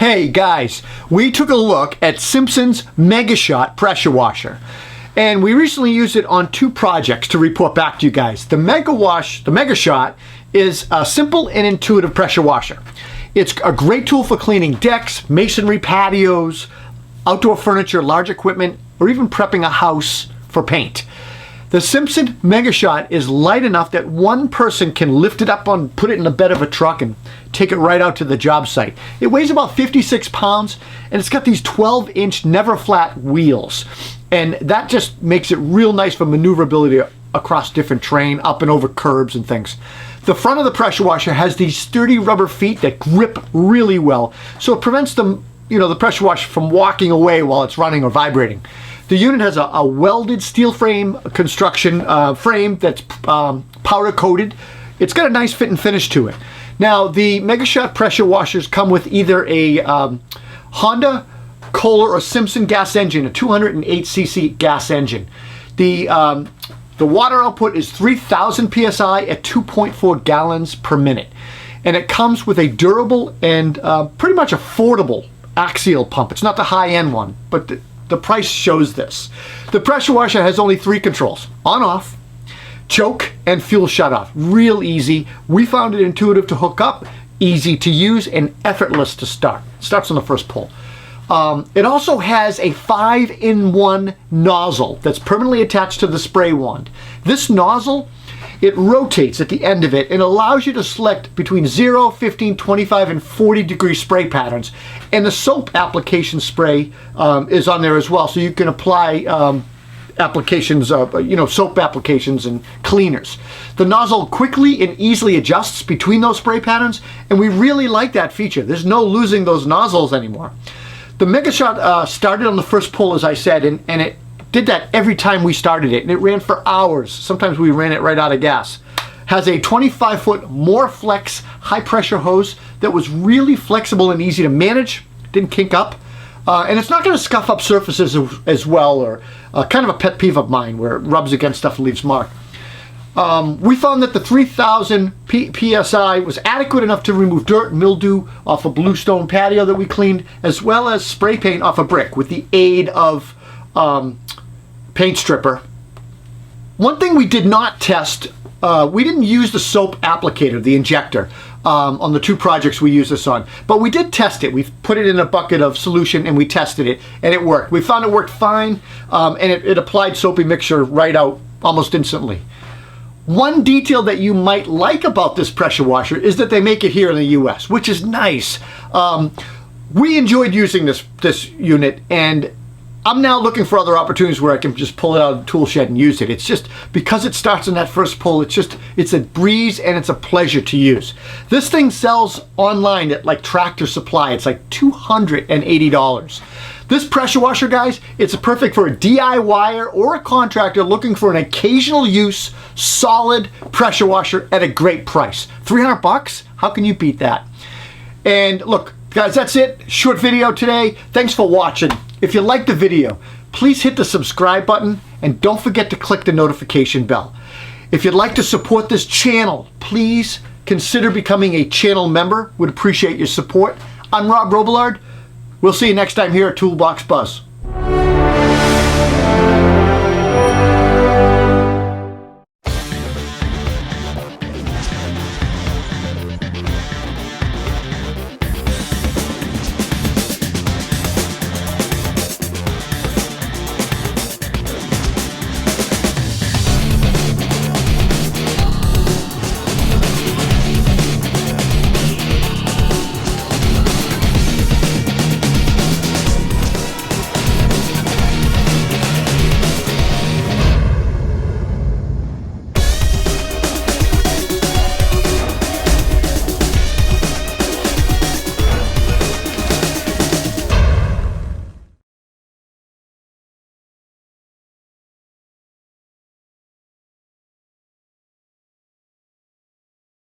Hey guys, we took a look at Simpson's MegaShot Pressure Washer, and we recently used it on two projects to report back to you guys. The MegaShot is a simple and intuitive pressure washer. It's a great tool for cleaning decks, masonry patios, outdoor furniture, large equipment, or even prepping a house for paint. The Simpson MegaShot is light enough that one person can lift it up and put it in the bed of a truck and take it right out to the job site. It weighs about 56 pounds and it's got these 12-inch never flat wheels. And that just makes it real nice for maneuverability across different terrain, up and over curbs and things. The front of the pressure washer has these sturdy rubber feet that grip really well, so it prevents the pressure washer from walking away while it's running or vibrating. The unit has a welded steel frame construction frame that's powder coated. It's got a nice fit and finish to it. Now, the MegaShot pressure washers come with either a Honda, Kohler, or Simpson gas engine, a 208cc gas engine. The water output is 3,000 PSI at 2.4 gallons per minute. And it comes with a durable and pretty much affordable axial pump. It's not the high-end one, but the price shows this. The pressure washer has only 3 controls: on, off, choke, and fuel shut-off. Real easy. We found it intuitive to hook up, easy to use, and effortless to start. It starts on the first pull. It also has a 5-in-1 nozzle that's permanently attached to the spray wand. This nozzle, it rotates at the end of it and allows you to select between 0, 15, 25, and 40 degree spray patterns. And the soap application spray is on there as well, so you can apply applications, soap applications and cleaners. The nozzle quickly and easily adjusts between those spray patterns, and we really like that feature. There's no losing those nozzles anymore. The MegaShot started on the first pull, as I said, and it did that every time we started it, and it ran for hours. Sometimes we ran it right out of gas. Has a 25-foot MorFlex high-pressure hose that was really flexible and easy to manage, didn't kink up, and it's not going to scuff up surfaces as well, or kind of a pet peeve of mine where it rubs against stuff and leaves mark. We found that the 3,000 PSI was adequate enough to remove dirt and mildew off a bluestone patio that we cleaned, as well as spray paint off a brick with the aid of paint stripper. One thing we did not test, we didn't use the soap applicator, the injector, on the two projects we used this on, but we did test it. We put it in a bucket of solution and we tested it, and it worked. We found it worked fine, and it applied soapy mixture right out almost instantly. One detail that you might like about this pressure washer is that they make it here in the US, which is nice. We enjoyed using this unit, and I'm now looking for other opportunities where I can just pull it out of the tool shed and use it. It's just, because it starts in that first pull, it's a breeze and it's a pleasure to use. This thing sells online at like Tractor Supply. It's like $280. This pressure washer, guys, it's perfect for a DIYer or a contractor looking for an occasional use, solid pressure washer at a great price. 300 bucks? How can you beat that? And look, guys, that's it. Short video today. Thanks for watching. If you liked the video, please hit the subscribe button and don't forget to click the notification bell. If you'd like to support this channel, please consider becoming a channel member. Would appreciate your support. I'm Rob Robillard. We'll see you next time here at Toolbox Buzz.